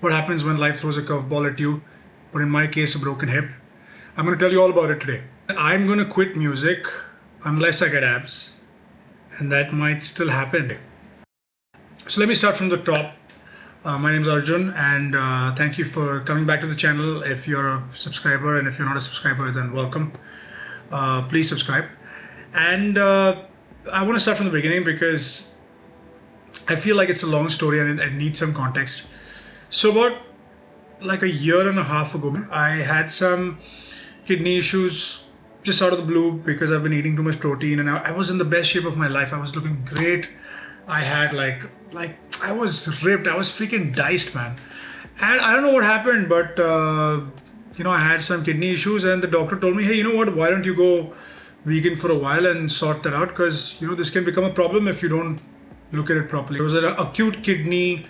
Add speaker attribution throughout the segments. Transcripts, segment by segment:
Speaker 1: what happens when life throws a curveball at you, but in my case, a broken hip. I'm going to tell you all about it today. I'm going to quit music unless I get abs, and that might still happen. So let me start from the top. My name is Arjun, and thank you for coming back to the channel. If you're a subscriber, and if you're not a subscriber, then welcome. Please subscribe. And I want to start from the beginning because I feel like it's a long story and it needs some context. So about like a year and a half ago, I had some kidney issues just out of the blue because I've been eating too much protein, and I was in the best shape of my life. I was looking great. I had like I was ripped. I was freaking diced, man. And I don't know what happened, but I had some kidney issues, and the doctor told me, hey, you know what? Why don't you go vegan for a while and sort that out? Because this can become a problem if you don't look at it properly. It was an acute kidney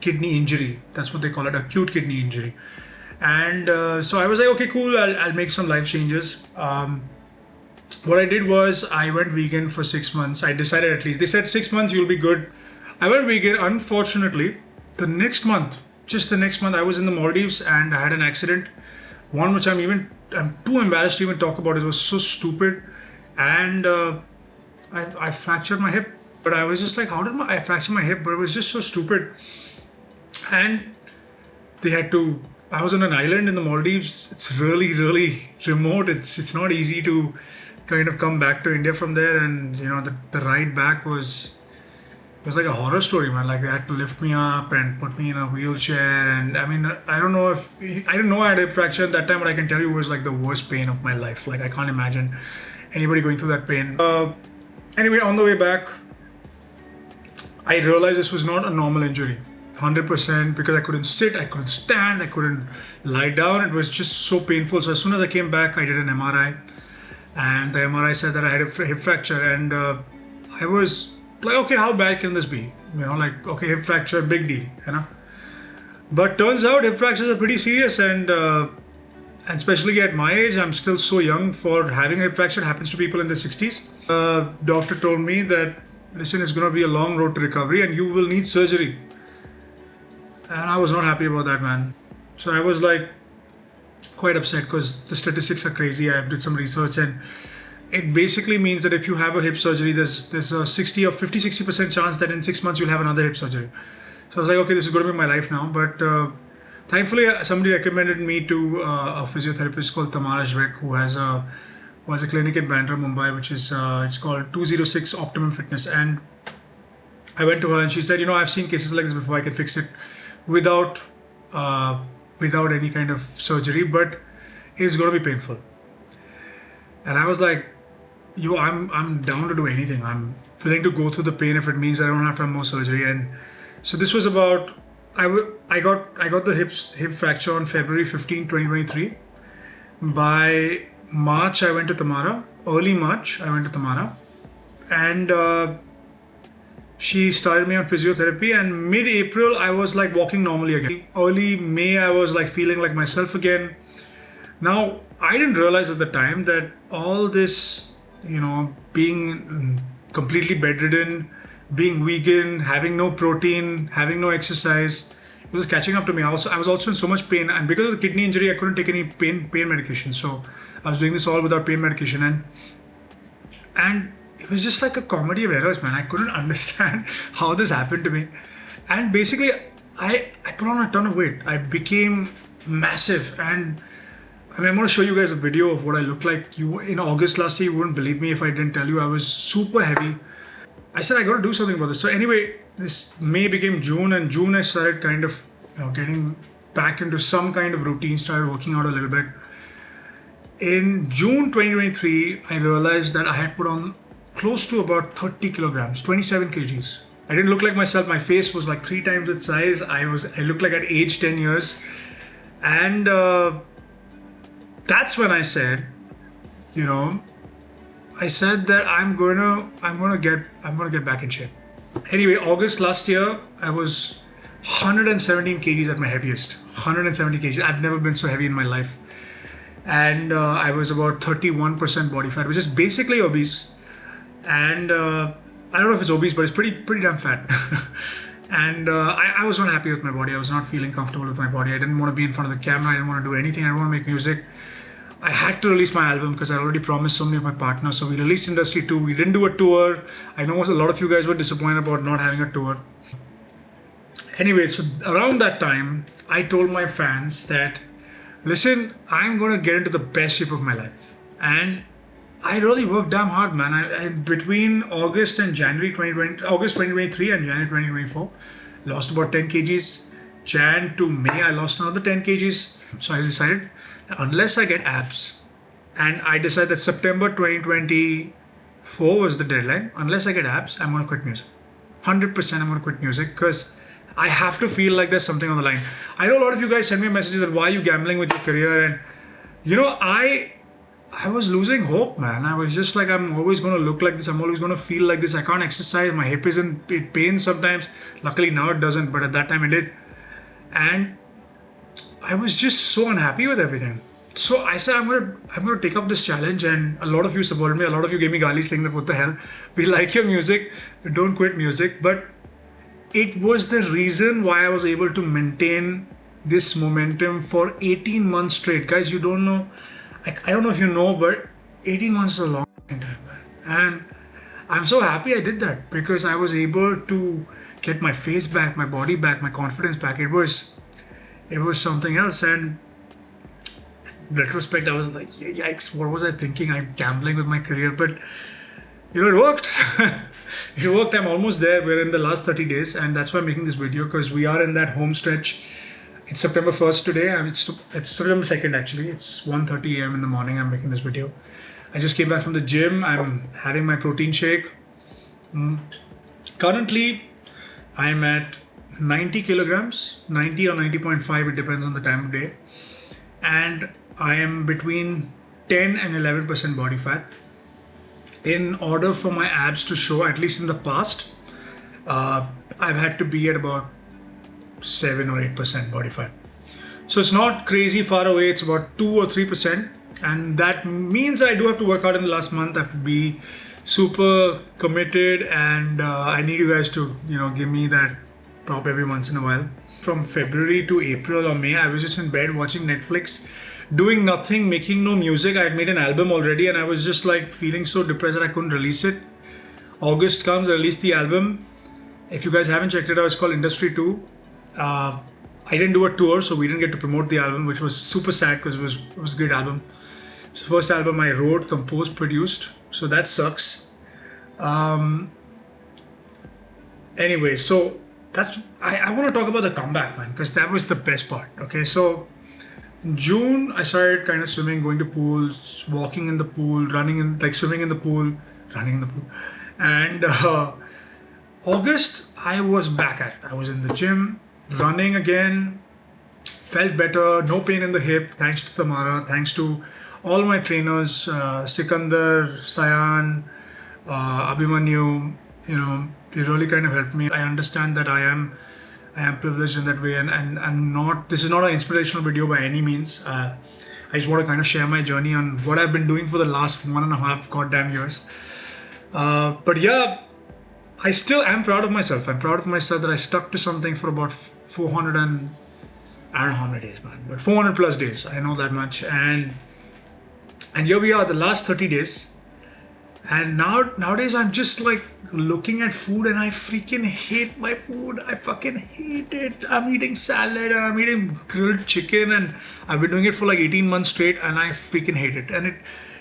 Speaker 1: injury. That's what they call it, acute kidney injury. And so I was like, okay, cool. I'll make some life changes. What I did was I went vegan for 6 months. I decided, at least they said 6 months you'll be good. I went vegan. Unfortunately, the next month, I was in the Maldives and I had an accident. One which I'm too embarrassed to even talk about. It was so stupid, and I fractured my hip. But I was just like, how did I fracture my hip? But it was just so stupid. And I was on an island in the Maldives. It's really, really remote. It's not easy to kind of come back to India from there. And the ride back was like a horror story, man. Like, they had to lift me up and put me in a wheelchair. And I mean, I didn't know I had a hip fracture at that time, but I can tell you it was like the worst pain of my life. Like, I can't imagine anybody going through that pain. Anyway, on the way back, I realized this was not a normal injury, 100%, because I couldn't sit, I couldn't stand, I couldn't lie down. It was just so painful. So as soon as I came back, I did an MRI, and the MRI said that I had a hip fracture. And I was like, okay, how bad can this be? Okay, hip fracture, big deal, But turns out hip fractures are pretty serious, and especially at my age, I'm still so young for having a hip fracture. It happens to people in their 60s. Doctor told me that, listen, it's going to be a long road to recovery and you will need surgery. And I was not happy about that, man. So I was like quite upset because the statistics are crazy. I did some research, and it basically means that if you have a hip surgery, there's a 60% chance that in 6 months you'll have another hip surgery. So I was like, okay, this is going to be my life now. But thankfully, somebody recommended me to a physiotherapist called who has a clinic in Bandra, Mumbai, which is it's called 206 Optimum Fitness. And I went to her and she said, I've seen cases like this before. I can fix it without any kind of surgery, but it's going to be painful. And I was like, I'm down to do anything. I'm willing to go through the pain if it means I don't have to have more surgery. And so this was about, I got the hip fracture on February 15, 2023. By March, I went to Tamara. Early March, I went to Tamara, and she started me on physiotherapy. And mid-April, I was like walking normally again. Early May, I was like feeling like myself again. Now, I didn't realize at the time that all this, being completely bedridden, being vegan, having no protein, having no exercise, it was catching up to me. I was also in so much pain, and because of the kidney injury, I couldn't take any pain medication. So I was doing this all without pain medication, and it was just like a comedy of errors, man. I couldn't understand how this happened to me. And basically, I put on a ton of weight. I became massive, and I mean, I'm going to show you guys a video of what I looked like. In August last year, you wouldn't believe me if I didn't tell you. I was super heavy. I said I got to do something about this. So anyway, this May became June, and June I started kind of getting back into some kind of routine, started working out a little bit. In June 2023, I realized that I had put on close to about 30 kilograms, 27 kgs. I didn't look like myself. My face was like 3 times its size. I looked like I'd aged 10 years. And that's when I said, I said that I'm gonna get back in shape. Anyway, August last year, I was 117 kgs at my heaviest. 170 kgs. I've never been so heavy in my life. And I was about 31% body fat, which is basically obese. And I don't know if it's obese, but it's pretty damn fat. And I was not happy with my body. I was not feeling comfortable with my body. I didn't want to be in front of the camera. I didn't want to do anything. I didn't want to make music. I had to release my album because I already promised so many of my partners. So we released Industry 2. We didn't do a tour. I know a lot of you guys were disappointed about not having a tour. Anyway, so around that time, I told my fans that, listen, I'm going to get into the best shape of my life. And I really worked damn hard, man. I between August and January 2020, August 2023 and January 2024, lost about 10 kgs. Jan to May, I lost another 10 kgs. So I decided, unless I get abs, and I decided that September 2024 was the deadline. Unless I get abs, I'm going to quit music. 100% I'm going to quit music because I have to feel like there's something on the line. I know a lot of you guys send me messages that why are you gambling with your career, and you know, I was losing hope, man. I was just like, I'm always going to look like this. I'm always going to feel like this. I can't exercise. My hip is in pain sometimes. Luckily now it doesn't, but at that time it did. And I was just so unhappy with everything. So I said, I'm gonna take up this challenge, and a lot of you supported me. A lot of you gave me gali saying that, what the hell? We like your music. Don't quit music. But it was the reason why I was able to maintain this momentum for 18 months straight. Guys, you don't know. I don't know if you know, but 18 months is a long time, man. And I'm so happy I did that because I was able to get my face back, my body back, my confidence back. It was something else. And in retrospect, I was like, yikes, what was I thinking? I'm gambling with my career. But you know, it worked. It worked. I'm almost there. We're in the last 30 days, and that's why I'm making this video, because we are in that home stretch. It's September 1st today, and it's September 2nd actually. It's 1:30 a.m. in the morning. I'm making this video. I just came back from the gym. I'm having my protein shake. Currently, I'm at 90 kilograms, 90 or 90.5, it depends on the time of day. And I am between 10 and 11% body fat. In order for my abs to show, at least in the past, I've had to be at about 7 or 8% body fat. So it's not crazy far away. It's about 2 or 3%. And that means I do have to work out in the last month. I have to be super committed, and I need you guys to, you know, give me that prop every once in a while. From February to April or May, I was just in bed watching Netflix, doing nothing, making no music. I had made an album already, and I was just like feeling so depressed that I couldn't release it. August comes, I released the album. If you guys haven't checked it out, it's called Industry 2. I didn't do a tour, so we didn't get to promote the album, which was super sad because it was a great album. It's the first album I wrote, composed, produced, so that sucks. Anyway, so that's I want to talk about the comeback, man, because that was the best part. Okay, so in June I started kind of swimming, going to pools, walking in the pool, running in, like swimming in the pool, running in the pool, and August I was back at it. I was in the gym, running again, felt better, no pain in the hip, thanks to Tamara, thanks to all my trainers, Sikandar, Sayan, Abhimanyu, you know, they really kind of helped me. I understand that I am privileged in that way, and I'm not, this is not an inspirational video by any means. I just want to kind of share my journey on what I've been doing for the last 1.5 goddamn years. But yeah, I still am proud of myself. I'm proud of myself that I stuck to something for about 400 and, I don't know how many days, man, but 400 plus days. I know that much. And here we are, the last 30 days. And nowadays I'm just like looking at food and I freaking hate my food. I fucking hate it. I'm eating salad and I'm eating grilled chicken, and I've been doing it for like 18 months straight, and I freaking hate it. And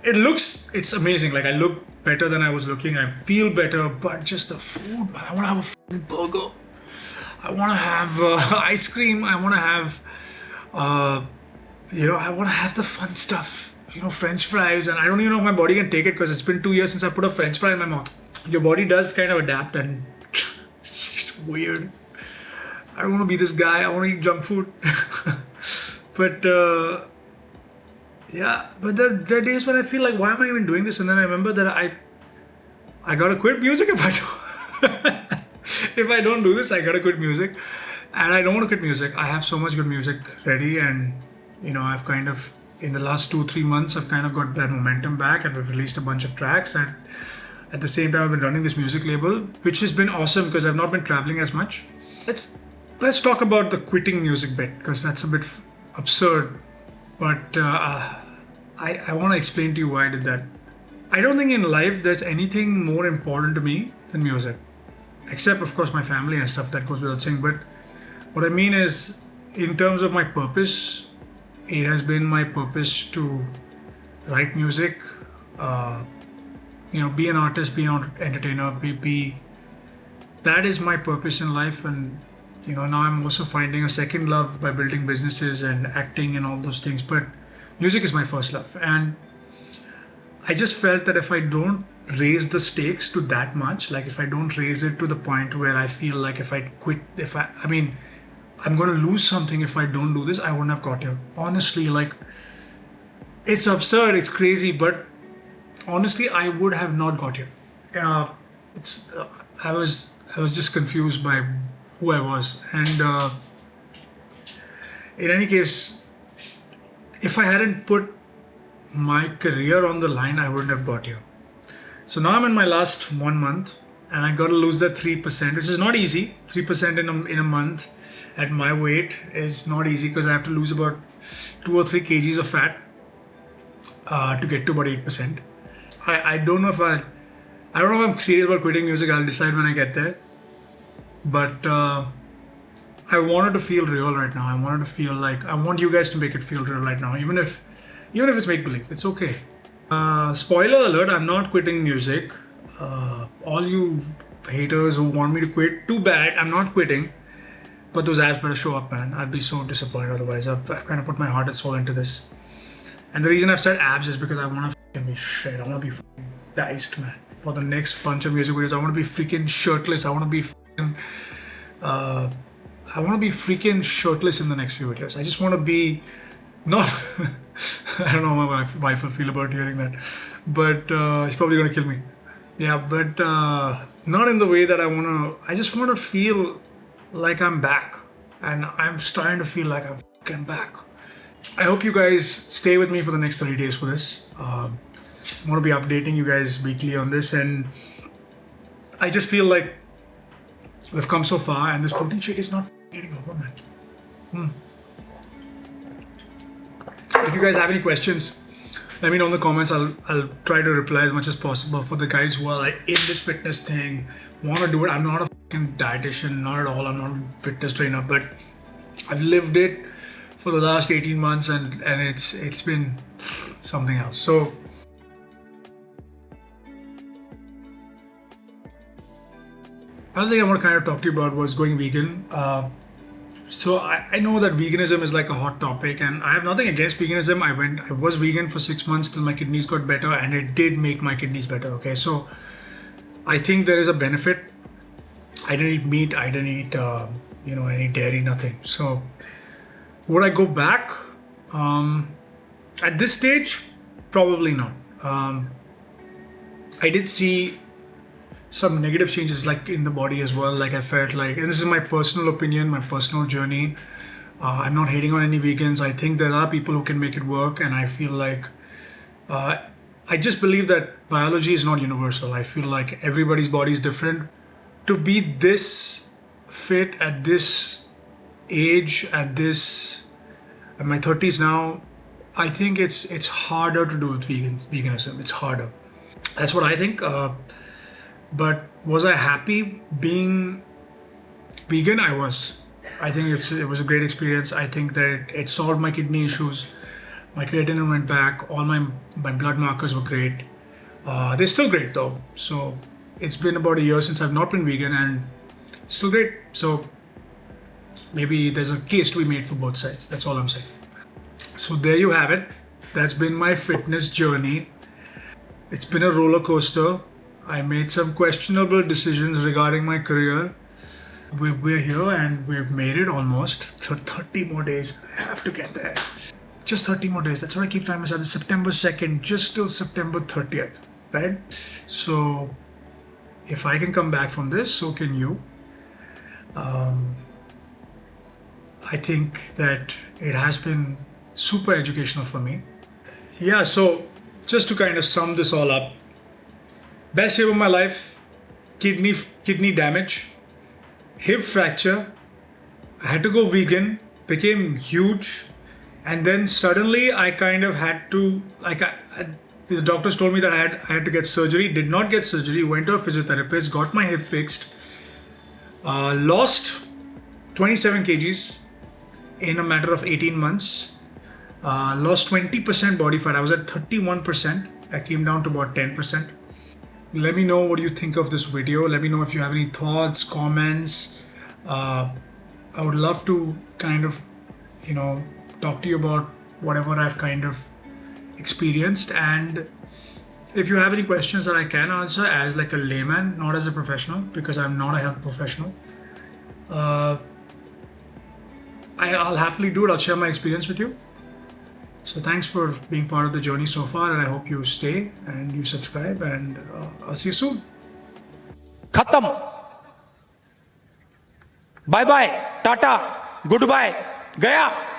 Speaker 1: it's amazing. Like, I look better than I was looking. I feel better, but just the food, man. I want to have a fucking burger. I want to have ice cream. I want to have, you know, I want to have the fun stuff. You know, French fries, and I don't even know if my body can take it because it's been 2 years since I put a French fry in my mouth. Your body does kind of adapt, and it's just weird. I don't want to be this guy. I want to eat junk food. But yeah, but there are days when I feel like, why am I even doing this? And then I remember that I gotta quit music if I don't do this. I gotta quit music, and I don't want to quit music. I have so much good music ready, and you know, I've kind of, in the last 2-3 months, I've kind of got that momentum back, and we've released a bunch of tracks, and at the same time I've been running this music label, which has been awesome because I've not been traveling as much. let's let's talk about the quitting music bit, because that's a bit absurd. But I want to explain to you why I did that. I don't think in life there's anything more important to me than music, except of course my family and stuff, that goes without saying. But what I mean is, in terms of my purpose, it has been my purpose to write music, uh, be an artist, be an entertainer, be that is my purpose in life. And now I'm also finding a second love by building businesses and acting and all those things. But music is my first love, and I just felt that if I don't raise the stakes to that much, like if I don't raise it to the point where I feel like if I quit, I mean, I'm going to lose something if I don't do this, I wouldn't have got here. Honestly, like, it's absurd, it's crazy, but honestly, I would have not got here. It's I was just confused by who I was, and in any case, if I hadn't put my career on the line, I wouldn't have got here. So now I'm in my last 1 month, and I got to lose that 3%, which is not easy. 3% in a month at my weight is not easy, because I have to lose about 2 or 3 kgs of fat to get to about 8%. I don't know if I'm serious about quitting music. I'll decide when I get there. But I wanted to feel real right now. I wanted to feel like I want you guys to make it feel real right now, even if it's make believe. It's okay. Spoiler alert: I'm not quitting music. All you haters who want me to quit, too bad. I'm not quitting. But those abs better show up, man. I'd be so disappointed otherwise. I've kind of put my heart and soul into this. And the reason I've said abs is because I want to be shit. I want to be diced, man. For the next bunch of music videos, I want to be freaking shirtless. I want to be freaking shirtless in the next few videos. I just want to be not. I don't know how my wife will feel about hearing that, but she's probably gonna kill me. Yeah, but not in the way that I want to. I just want to feel like I'm back, and I'm starting to feel like I'm fucking back. I hope you guys stay with me for the next 30 days for this. I'm going to be updating you guys weekly on this, and I just feel like we've come so far, and this protein shake is not getting over, man. If you guys have any questions, let me know in the comments. I'll try to reply as much as possible. For the guys who are like in this fitness thing, want to do it. I'm not a fucking dietitian, not at all. I'm not a fitness trainer, but I've lived it for the last 18 months, and it's been something else. So another thing I want to kind of talk to you about was going vegan. So I know that veganism is like a hot topic, and I have nothing against veganism. I was vegan for 6 months till my kidneys got better, and it did make my kidneys better. Okay, so I think there is a benefit. I didn't eat meat. I didn't eat any dairy, nothing. So would I go back? At this stage, probably not. I did see some negative changes like in the body as well. Like I felt like, and this is my personal opinion, my personal journey. I'm not hating on any vegans. I think there are people who can make it work, and I feel like I just believe that biology is not universal. I feel like everybody's body is different. To be this fit at this age, at my 30s now, I think it's harder to do with veganism. It's harder. That's what I think. But was I happy being vegan? I was. I think it was a great experience. I think that it solved my kidney issues. My creatinine went back. All my blood markers were great. They're still great though. So it's been about a year since I've not been vegan, and still great. So maybe there's a case to be made for both sides. That's all I'm saying. So there you have it. That's been my fitness journey. It's been a roller coaster. I made some questionable decisions regarding my career. We're here, and we've made it almost. 30 more days. I have to get there. Just 30 more days. That's what I keep telling myself. It's September 2nd, just till September 30th, right? So if I can come back from this, so can you. I think that it has been super educational for me. Yeah, so just to kind of sum this all up, best year of my life, kidney damage, hip fracture. I had to go vegan, became huge, and then suddenly I kind of had to the doctors told me that I had to get surgery. Did not get surgery. Went to a physiotherapist, got my hip fixed, lost 27 kgs in a matter of 18 months. Lost 20% body fat. I was at 31%. I came down to about 10%. Let me know what you think of this video. Let me know if you have any thoughts, comments. I would love to kind of, talk to you about whatever I've kind of experienced. And if you have any questions that I can answer as like a layman, not as a professional, because I'm not a health professional, I'll happily do it. I'll share my experience with you. So thanks for being part of the journey so far, and I hope you stay and you subscribe, and I'll see you soon.
Speaker 2: खत्म. Bye bye, tata, goodbye, गया.